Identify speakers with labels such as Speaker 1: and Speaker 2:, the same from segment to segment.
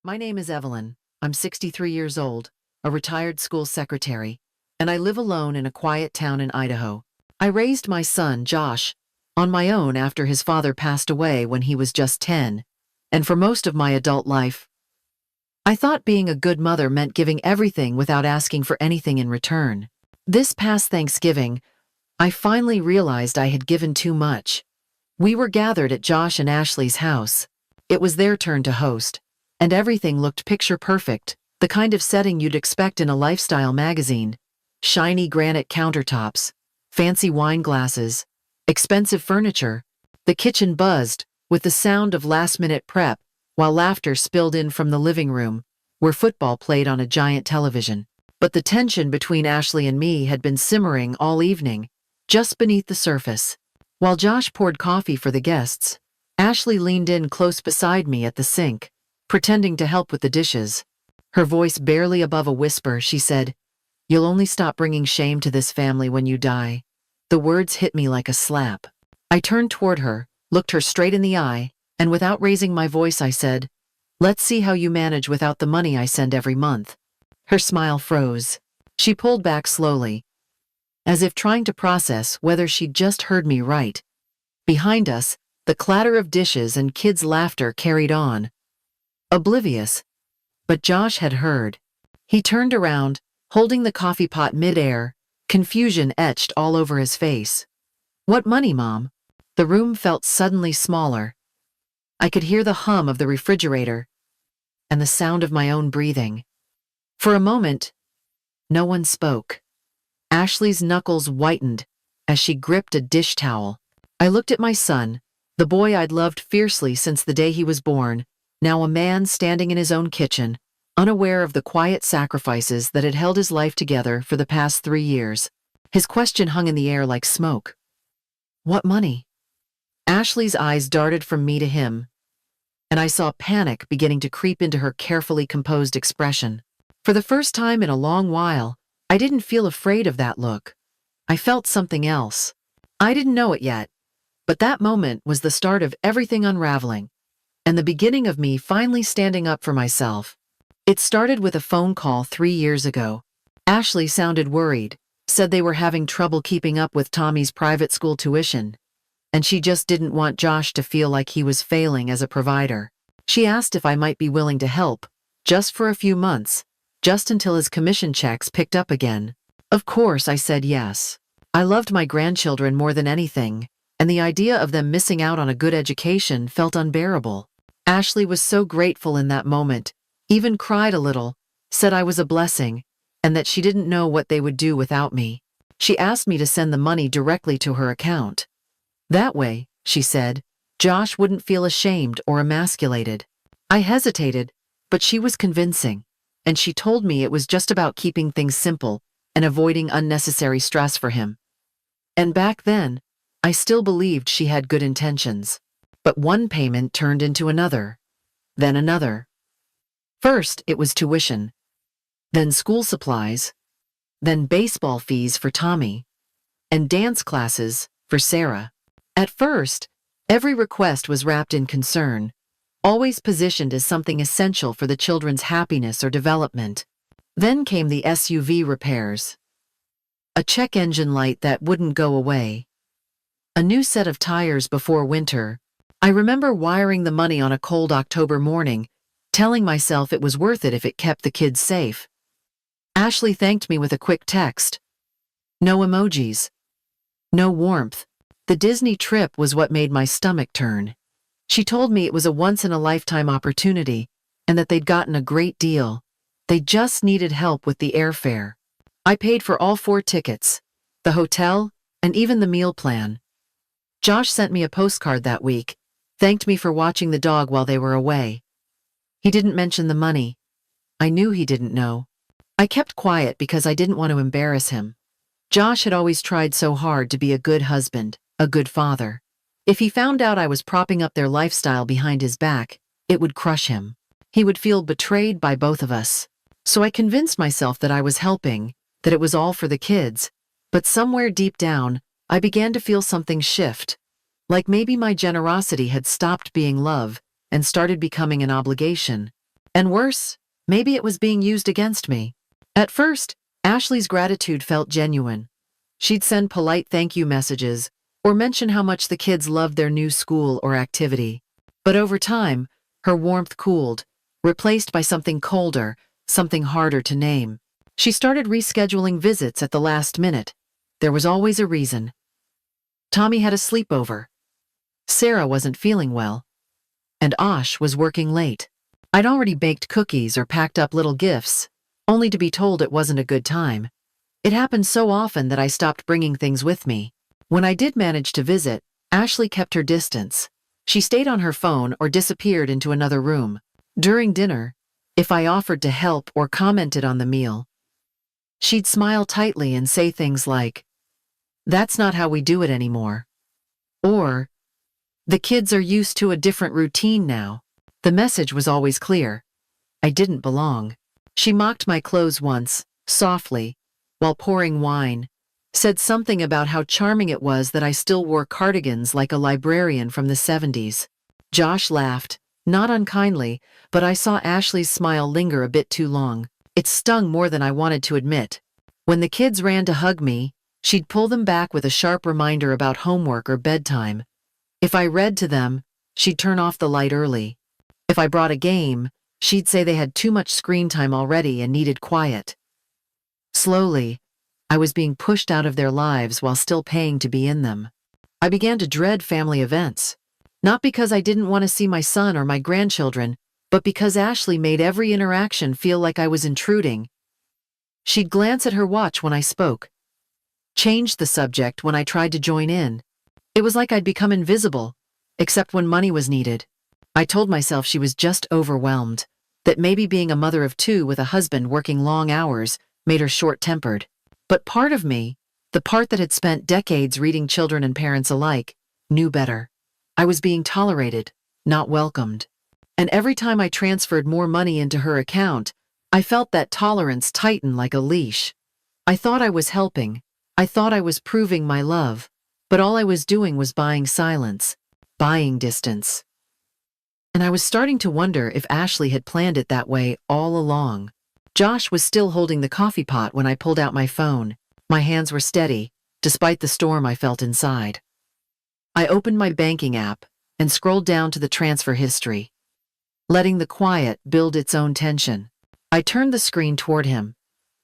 Speaker 1: My name is Evelyn. I'm 63 years old, a retired school secretary, and I live alone in a quiet town in Idaho. I raised my son, Josh, on my own after his father passed away when he was just 10, and for most of my adult life, I thought being a good mother meant giving everything without asking for anything in return. This past Thanksgiving, I finally realized I had given too much. We were gathered at Josh and Ashley's house. It was their turn to host, and everything looked picture perfect, the kind of setting you'd expect in a lifestyle magazine. Shiny granite countertops, fancy wine glasses, expensive furniture. The kitchen buzzed with the sound of last-minute prep, while laughter spilled in from the living room, where football played on a giant television. But the tension between Ashley and me had been simmering all evening, just beneath the surface. While Josh poured coffee for the guests, Ashley leaned in close beside me at the sink, pretending to help with the dishes. Her voice barely above a whisper, she said, "You'll only stop bringing shame to this family when you die." The words hit me like a slap. I turned toward her, looked her straight in the eye, and without raising my voice I said, "Let's see how you manage without the money I send every month." Her smile froze. She pulled back slowly, as if trying to process whether she'd just heard me right. Behind us, the clatter of dishes and kids' laughter carried on. Oblivious. But Josh had heard. He turned around, holding the coffee pot mid-air, confusion etched all over his face. "What money, Mom?" The room felt suddenly smaller. I could hear the hum of the refrigerator and the sound of my own breathing. For a moment, no one spoke. Ashley's knuckles whitened as she gripped a dish towel. I looked at my son, the boy I'd loved fiercely since the day he was born, now a man standing in his own kitchen, unaware of the quiet sacrifices that had held his life together for the past 3 years. His question hung in the air like smoke. "What money?" Ashley's eyes darted from me to him, and I saw panic beginning to creep into her carefully composed expression. For the first time in a long while, I didn't feel afraid of that look. I felt something else. I didn't know it yet, but that moment was the start of everything unraveling, and the beginning of me finally standing up for myself. It started with a phone call 3 years ago. Ashley sounded worried, said they were having trouble keeping up with Tommy's private school tuition, and she just didn't want Josh to feel like he was failing as a provider. She asked if I might be willing to help, just for a few months, just until his commission checks picked up again. Of course, I said yes. I loved my grandchildren more than anything, and the idea of them missing out on a good education felt unbearable. Ashley was so grateful in that moment, even cried a little, said I was a blessing, and that she didn't know what they would do without me. She asked me to send the money directly to her account. That way, she said, Josh wouldn't feel ashamed or emasculated. I hesitated, but she was convincing, and she told me it was just about keeping things simple and avoiding unnecessary stress for him. And back then, I still believed she had good intentions. But one payment turned into another, then another. First, it was tuition, then school supplies, then baseball fees for Tommy, and dance classes for Sarah. At first, every request was wrapped in concern, always positioned as something essential for the children's happiness or development. Then came the SUV repairs. A check engine light that wouldn't go away. A new set of tires before winter. I remember wiring the money on a cold October morning, telling myself it was worth it if it kept the kids safe. Ashley thanked me with a quick text. No emojis. No warmth. The Disney trip was what made my stomach turn. She told me it was a once-in-a-lifetime opportunity, and that they'd gotten a great deal. They just needed help with the airfare. I paid for all 4 tickets, the hotel, and even the meal plan. Josh sent me a postcard that week, thanked me for watching the dog while they were away. He didn't mention the money. I knew he didn't know. I kept quiet because I didn't want to embarrass him. Josh had always tried so hard to be a good husband, a good father. If he found out I was propping up their lifestyle behind his back, it would crush him. He would feel betrayed by both of us. So I convinced myself that I was helping, that it was all for the kids. But somewhere deep down, I began to feel something shift. Like maybe my generosity had stopped being love and started becoming an obligation. And worse, maybe it was being used against me. At first, Ashley's gratitude felt genuine. She'd send polite thank you messages or mention how much the kids loved their new school or activity. But over time, her warmth cooled, replaced by something colder, something harder to name. She started rescheduling visits at the last minute. There was always a reason. Tommy had a sleepover. Sarah wasn't feeling well. And Osh was working late. I'd already baked cookies or packed up little gifts, only to be told it wasn't a good time. It happened so often that I stopped bringing things with me. When I did manage to visit, Ashley kept her distance. She stayed on her phone or disappeared into another room. During dinner, if I offered to help or commented on the meal, she'd smile tightly and say things like, "That's not how we do it anymore." Or, "The kids are used to a different routine now." The message was always clear. I didn't belong. She mocked my clothes once, softly, while pouring wine, said something about how charming it was that I still wore cardigans like a librarian from the 70s. Josh laughed, not unkindly, but I saw Ashley's smile linger a bit too long. It stung more than I wanted to admit. When the kids ran to hug me, she'd pull them back with a sharp reminder about homework or bedtime. If I read to them, she'd turn off the light early. If I brought a game, she'd say they had too much screen time already and needed quiet. Slowly, I was being pushed out of their lives while still paying to be in them. I began to dread family events. Not because I didn't want to see my son or my grandchildren, but because Ashley made every interaction feel like I was intruding. She'd glance at her watch when I spoke, changed the subject when I tried to join in. It was like I'd become invisible, except when money was needed. I told myself she was just overwhelmed, that maybe being a mother of two with a husband working long hours made her short-tempered. But part of me, the part that had spent decades reading children and parents alike, knew better. I was being tolerated, not welcomed. And every time I transferred more money into her account, I felt that tolerance tighten like a leash. I thought I was helping. I thought I was proving my love. But all I was doing was buying silence, buying distance. And I was starting to wonder if Ashley had planned it that way all along. Josh was still holding the coffee pot when I pulled out my phone. My hands were steady, despite the storm I felt inside. I opened my banking app and scrolled down to the transfer history, letting the quiet build its own tension. I turned the screen toward him.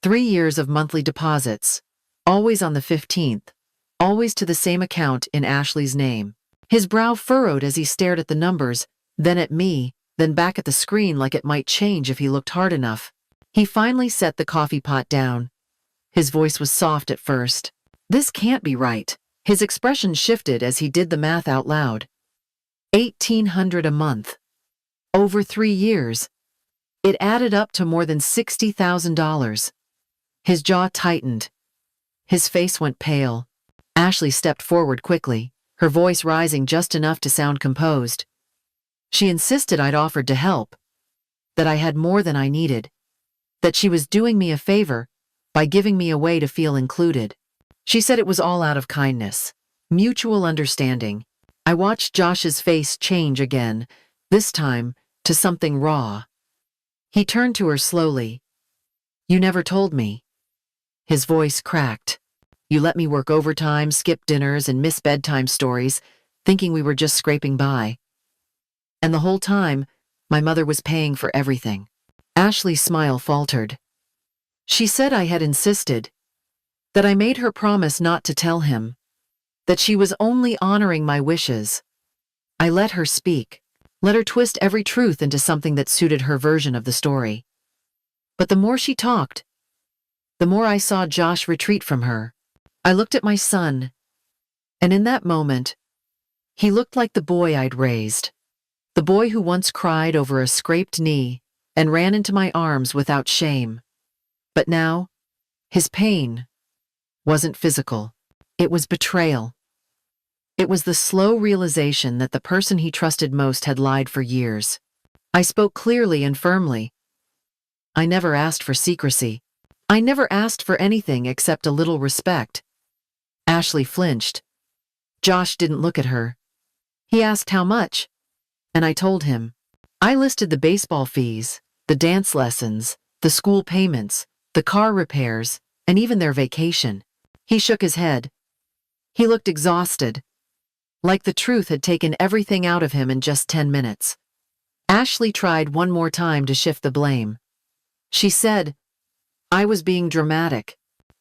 Speaker 1: 3 years of monthly deposits, always on the 15th, always to the same account in Ashley's name. His brow furrowed as he stared at the numbers, then at me, then back at the screen like it might change if he looked hard enough. He finally set the coffee pot down. His voice was soft at first. "This can't be right." His expression shifted as he did the math out loud. 1,800 a month. Over 3 years. It added up to more than $60,000. His jaw tightened. His face went pale. Ashley stepped forward quickly, her voice rising just enough to sound composed. She insisted I'd offered to help, that I had more than I needed, that she was doing me a favor by giving me a way to feel included. She said it was all out of kindness, mutual understanding. I watched Josh's face change again, this time to something raw. He turned to her slowly. "You never told me." His voice cracked. "You let me work overtime, skip dinners, and miss bedtime stories, thinking we were just scraping by. And the whole time, my mother was paying for everything." Ashley's smile faltered. She said I had insisted, that I made her promise not to tell him, that she was only honoring my wishes. I let her speak, let her twist every truth into something that suited her version of the story. But the more she talked, the more I saw Josh retreat from her. I looked at my son, and in that moment, he looked like the boy I'd raised. The boy who once cried over a scraped knee and ran into my arms without shame. But now, his pain wasn't physical. It was betrayal. It was the slow realization that the person he trusted most had lied for years. I spoke clearly and firmly. I never asked for secrecy. I never asked for anything except a little respect. Ashley flinched. Josh didn't look at her. He asked how much, and I told him. I listed the baseball fees, the dance lessons, the school payments, the car repairs, and even their vacation. He shook his head. He looked exhausted, like the truth had taken everything out of him in just 10 minutes. Ashley tried one more time to shift the blame. She said, I was being dramatic,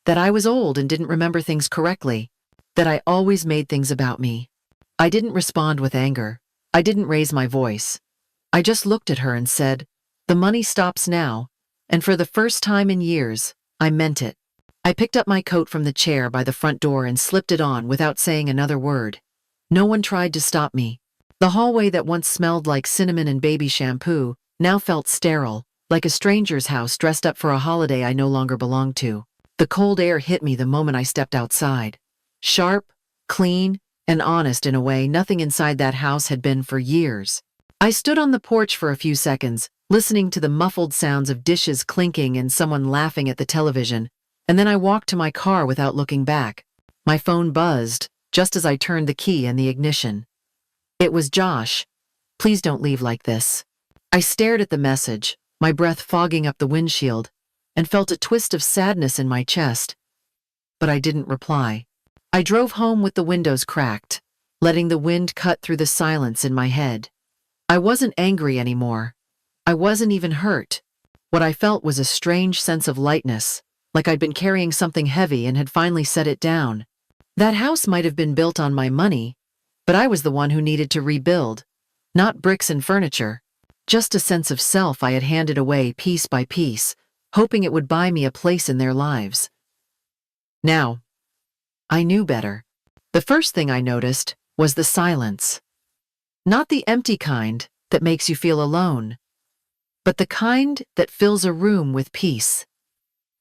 Speaker 1: that I was old and didn't remember things correctly, that I always made things about me. I didn't respond with anger. I didn't raise my voice. I just looked at her and said, the money stops now, and for the first time in years, I meant it. I picked up my coat from the chair by the front door and slipped it on without saying another word. No one tried to stop me. The hallway that once smelled like cinnamon and baby shampoo now felt sterile, like a stranger's house dressed up for a holiday I no longer belonged to. The cold air hit me the moment I stepped outside. Sharp, clean, and honest in a way nothing inside that house had been for years. I stood on the porch for a few seconds, listening to the muffled sounds of dishes clinking and someone laughing at the television, and then I walked to my car without looking back. My phone buzzed just as I turned the key in the ignition. It was Josh. Please don't leave like this. I stared at the message, my breath fogging up the windshield, and felt a twist of sadness in my chest. But I didn't reply. I drove home with the windows cracked, letting the wind cut through the silence in my head. I wasn't angry anymore. I wasn't even hurt. What I felt was a strange sense of lightness, like I'd been carrying something heavy and had finally set it down. That house might have been built on my money, but I was the one who needed to rebuild. Not bricks and furniture, just a sense of self I had handed away piece by piece, hoping it would buy me a place in their lives. Now, I knew better. The first thing I noticed was the silence. Not the empty kind that makes you feel alone, but the kind that fills a room with peace.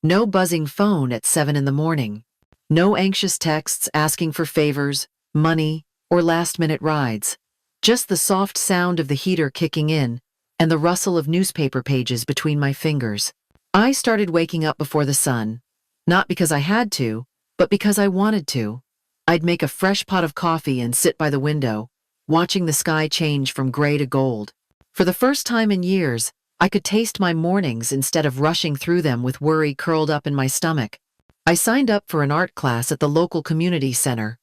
Speaker 1: No buzzing phone at 7 in the morning. No anxious texts asking for favors, money, or last-minute rides. Just the soft sound of the heater kicking in and the rustle of newspaper pages between my fingers. I started waking up before the sun, not because I had to, but because I wanted to. I'd make a fresh pot of coffee and sit by the window, watching the sky change from gray to gold. For the first time in years, I could taste my mornings instead of rushing through them with worry curled up in my stomach. I signed up for an art class at the local community center.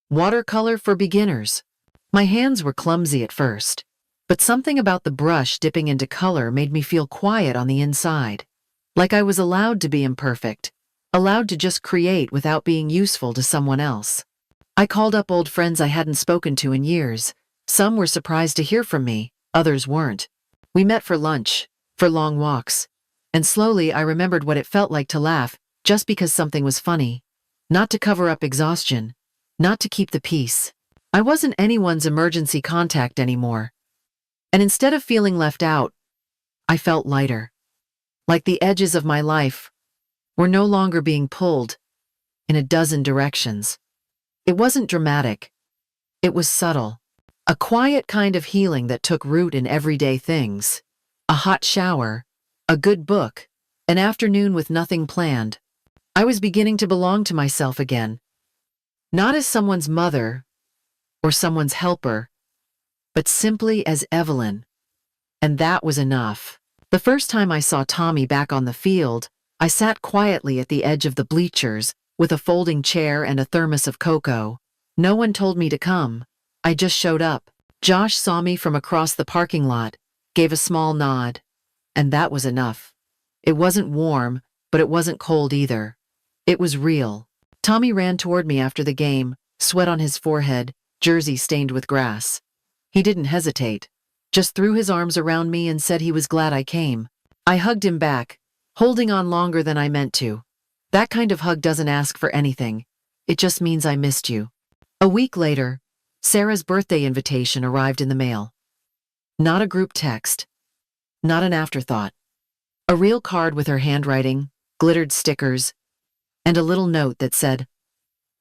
Speaker 1: Watercolor for beginners. My hands were clumsy at first, but something about the brush dipping into color made me feel quiet on the inside. Like I was allowed to be imperfect, allowed to just create without being useful to someone else. I called up old friends I hadn't spoken to in years. Some were surprised to hear from me, others weren't. We met for lunch, for long walks, and slowly I remembered what it felt like to laugh just because something was funny. Not to cover up exhaustion, not to keep the peace. I wasn't anyone's emergency contact anymore. And instead of feeling left out, I felt lighter. Like the edges of my life were no longer being pulled in a dozen directions. It wasn't dramatic. It was subtle. A quiet kind of healing that took root in everyday things. A hot shower, a good book, an afternoon with nothing planned. I was beginning to belong to myself again. Not as someone's mother or someone's helper, but simply as Evelyn. And that was enough. The first time I saw Tommy back on the field, I sat quietly at the edge of the bleachers with a folding chair and a thermos of cocoa. No one told me to come. I just showed up. Josh saw me from across the parking lot, gave a small nod, and that was enough. It wasn't warm, but it wasn't cold either. It was real. Tommy ran toward me after the game, sweat on his forehead, jersey stained with grass. He didn't hesitate, just threw his arms around me and said he was glad I came. I hugged him back, holding on longer than I meant to. That kind of hug doesn't ask for anything. It just means I missed you. A week later, Sarah's birthday invitation arrived in the mail. Not a group text. Not an afterthought. A real card with her handwriting, glittered stickers, and a little note that said,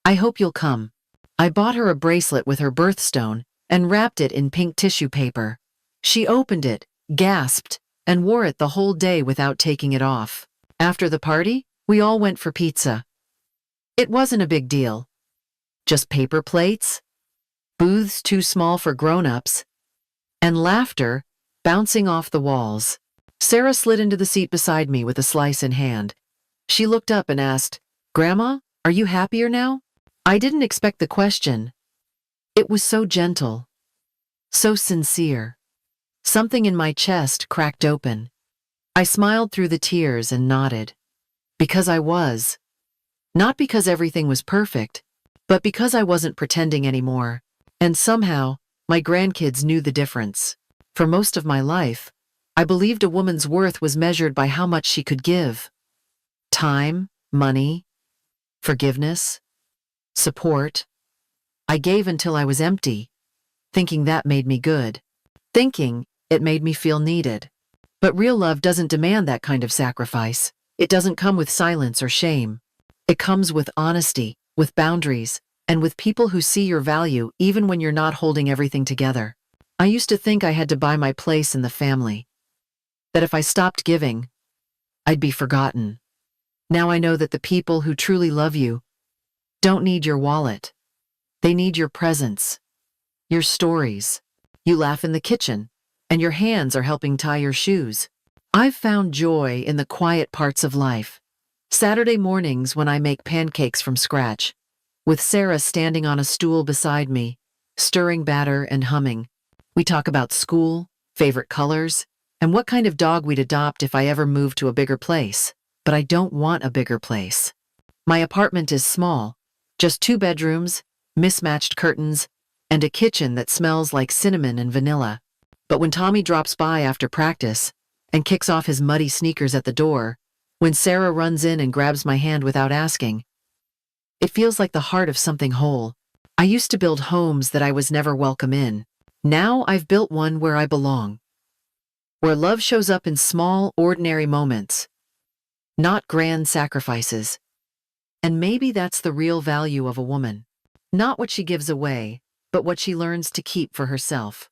Speaker 1: I hope you'll come. I bought her a bracelet with her birthstone and wrapped it in pink tissue paper. She opened it, gasped, and wore it the whole day without taking it off. After the party, we all went for pizza. It wasn't a big deal. Just paper plates, booths too small for grown-ups, and laughter bouncing off the walls. Sarah slid into the seat beside me with a slice in hand. She looked up and asked, "Grandma, are you happier now?" I didn't expect the question. It was so gentle, so sincere. Something in my chest cracked open. I smiled through the tears and nodded. Because I was. Not because everything was perfect, but because I wasn't pretending anymore. And somehow, my grandkids knew the difference. For most of my life, I believed a woman's worth was measured by how much she could give. Time, money, forgiveness, support. I gave until I was empty, thinking that made me good. Thinking it made me feel needed. But real love doesn't demand that kind of sacrifice. It doesn't come with silence or shame. It comes with honesty, with boundaries, and with people who see your value even when you're not holding everything together. I used to think I had to buy my place in the family. That if I stopped giving, I'd be forgotten. Now I know that the people who truly love you don't need your wallet. They need your presence, your stories. You laugh in the kitchen, and your hands are helping tie your shoes. I've found joy in the quiet parts of life. Saturday mornings when I make pancakes from scratch, with Sarah standing on a stool beside me, stirring batter and humming. We talk about school, favorite colors, and what kind of dog we'd adopt if I ever moved to a bigger place. But I don't want a bigger place. My apartment is small, just 2 bedrooms, mismatched curtains, and a kitchen that smells like cinnamon and vanilla. But when Tommy drops by after practice and kicks off his muddy sneakers at the door, when Sarah runs in and grabs my hand without asking, it feels like the heart of something whole. I used to build homes that I was never welcome in. Now I've built one where I belong. Where love shows up in small, ordinary moments, not grand sacrifices. And maybe that's the real value of a woman. Not what she gives away, but what she learns to keep for herself.